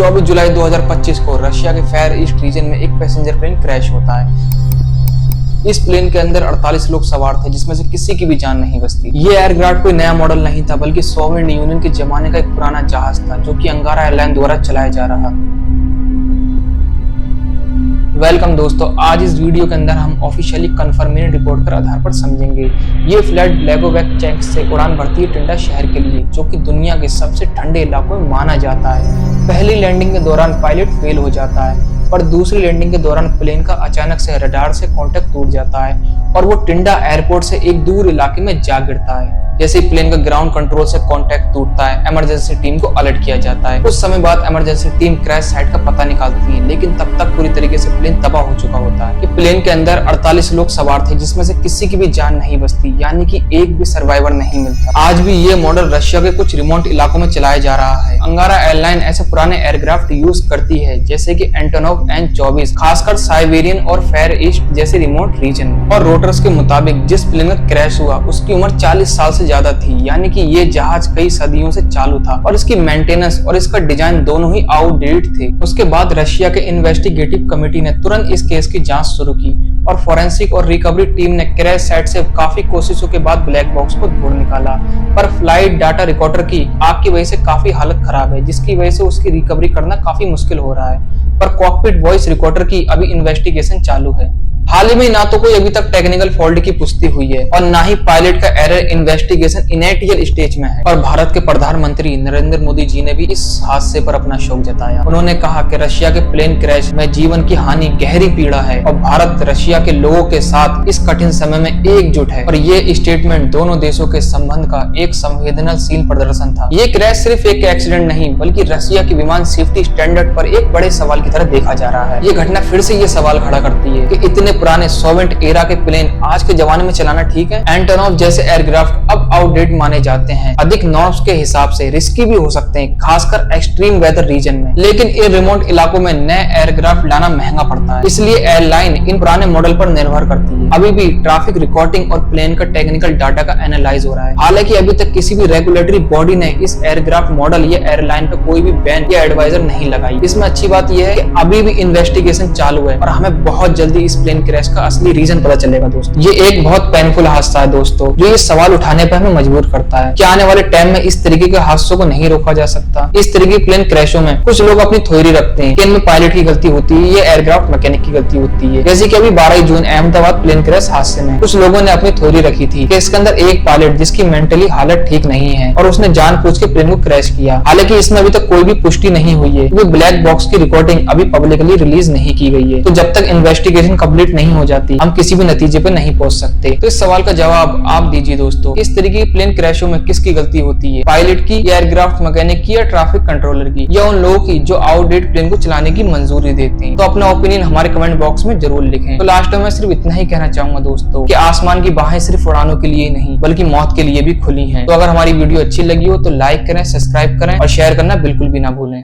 24 जुलाई 2025 को रशिया के fair east region में एक पैसेंजर प्लेन क्रैश होता है। इस प्लेन के अंदर 48 लोग सवार थे, जिसमें से किसी की भी जान नहीं बचती। ये एयरक्राफ्ट कोई नया मॉडल नहीं था, बल्कि सोवियत यूनियन के जमाने का एक पुराना जहाज था, जो कि अंगारा एयरलाइन द्वारा चलाया जा रहा। वेलकम दोस्तों, आज इस वीडियो के अंदर हम ऑफिशियली कंफर्मेशन रिपोर्ट के आधार पर समझेंगे। ये फ्लाइट ब्लैगोवेक से उड़ान भरती है टिंडा शहर के लिए, जो कि दुनिया के सबसे ठंडे इलाकों में माना जाता है। पहली लैंडिंग के दौरान पायलट फेल हो जाता है, पर दूसरी लैंडिंग के दौरान प्लेन का अचानक से रडार से कांटेक्ट टूट जाता है और वो टिंडा एयरपोर्ट से एक दूर इलाके में जा गिरता है। जैसे ही प्लेन का ग्राउंड कंट्रोल से कांटेक्ट टूटता है, इमरजेंसी टीम को अलर्ट किया जाता है। कुछ समय बाद इमरजेंसी टीम क्रैश साइट का पता निकालती है, लेकिन तब तक पूरी तरीके से प्लेन तबाह हो चुका होता है। प्लेन के अंदर 48 लोग सवार थे, जिसमें से किसी की भी जान नहीं बचती, यानी कि एक भी सर्वाइवर नहीं मिलता। आज भी ये मॉडल रशिया के कुछ रिमोट इलाकों में चलाया जा रहा है। अंगारा एयरलाइन ऐसे पुराने एयरक्राफ्ट यूज करती है, जैसे कि एंटोनोव N-24, खासकर साइबेरियन और फेयर ईस्ट जैसे रिमोट रीजन में। और रोटर्स के मुताबिक जिस प्लेन का क्रैश हुआ उसकी उम्र 40 साल से ज्यादा थी, यानी कि ये जहाज कई सदियों से चालू था और इसकी मेंटेनेंस और इसका डिजाइन दोनों ही आउटडेटेड थे। उसके बाद रशिया के इन्वेस्टिगेटिव कमेटी ने तुरंत इस केस की जांच शुरू की और फोरेंसिक और रिकवरी टीम ने क्रैश साइट से काफी कोशिशों के बाद ब्लैक बॉक्स को ढूंढ निकाला। पर फ्लाइट डाटा रिकॉर्डर की आग की वजह से काफी हालत खराब है, जिसकी वजह से उसकी रिकवरी करना काफी मुश्किल हो रहा है। पर कॉकपिट वॉइस रिकॉर्डर की अभी इन्वेस्टिगेशन चालू है। हाल ही में ना तो कोई अभी तक टेक्निकल फॉल्ट की पुष्टि हुई है और ना ही पायलट का एरर इन्वेस्टिगेशन इनिशियल स्टेज में है। और भारत के प्रधानमंत्री नरेंद्र मोदी जी ने भी इस हादसे पर अपना शोक जताया। उन्होंने कहा कि रशिया के प्लेन क्रैश में जीवन की हानि गहरी पीड़ा है और भारत रशिया के लोगों के साथ इस कठिन समय में एकजुट है। और ये स्टेटमेंट दोनों देशों के संबंध का एक संवेदनशील प्रदर्शन था। ये क्रैश सिर्फ एक एक्सीडेंट नहीं, बल्कि रशिया की विमान सेफ्टी स्टैंडर्ड पर एक बड़े सवाल की तरह देखा जा रहा है। ये घटना फिर से ये सवाल खड़ा करती है कि इतने पुराने सोवियत एरा के प्लेन आज के जमाने में चलाना ठीक है। एंटोनोव जैसे एयरक्राफ्ट अब आउटडेट माने जाते हैं, अधिक नॉर्म्स के हिसाब से रिस्की भी हो सकते हैं, खासकर एक्सट्रीम वेदर रीजन में। लेकिन इन रिमोट इलाकों में नए एयरक्राफ्ट लाना महंगा पड़ता है, इसलिए एयरलाइन इन पुराने मॉडल पर निर्भर करती है। अभी भी ट्रैफिक रिकॉर्डिंग और प्लेन का टेक्निकल डाटा का एनालाइज हो रहा है। हालांकि अभी तक किसी भी रेगुलेटरी बॉडी ने इस एयरक्राफ्ट मॉडल या एयरलाइन पर कोई भी बैन या एडवाइजर नहीं लगाई। इसमें अच्छी बात यह है कि अभी भी इन्वेस्टिगेशन चालू है और हमें बहुत जल्दी इस प्लेन क्रैश का असली रीजन पता चलेगा। दोस्तों, ये एक बहुत पेनफुल हादसा है दोस्तों, जो ये सवाल उठाने पर हमें मजबूर करता है कि आने वाले टाइम में इस तरीके के हादसों को नहीं रोका जा सकता। इस तरीके के प्लेन क्रैशों में कुछ लोग अपनी थ्योरी रखते हैं कि इनमें पायलट की गलती होती है या एयरक्राफ्ट मैकेनिक की गलती होती है। जैसे कि अभी 12 जून अहमदाबाद प्लेन क्रैश हादसे में कुछ लोगों ने अपनी थ्योरी रखी थी कि इसके अंदर एक पायलट जिसकी मेंटली हालत ठीक नहीं है और उसने जानबूझ के प्लेन को क्रैश किया। हालांकि इसमें अभी तक कोई भी पुष्टि नहीं हुई है, क्योंकि ब्लैक बॉक्स की रिकॉर्डिंग अभी पब्लिकली रिलीज नहीं की गई है। तो जब तक इन्वेस्टिगेशन कंप्लीट नहीं हो जाती, हम किसी भी नतीजे पर नहीं पहुंच सकते। तो इस सवाल का जवाब आप दीजिए दोस्तों। इस तरीके की प्लेन क्रैशों में किसकी गलती होती है, पायलट की या एयरक्राफ्ट मैकेनिक की या ट्रैफिक कंट्रोलर की, या उन लोगों की जो आउटडेट प्लेन को चलाने की मंजूरी देते हैं? तो अपना ओपिनियन हमारे कमेंट बॉक्स में जरूर लिखें। तो लास्ट में मैं सिर्फ इतना ही कहना चाहूंगा दोस्तों कि आसमान की बाहें सिर्फ उड़ानों के लिए नहीं, बल्कि मौत के लिए भी खुली हैं। तो अगर हमारी वीडियो अच्छी लगी हो तो लाइक करें, सब्सक्राइब करें और शेयर करना बिल्कुल भी ना भूलें।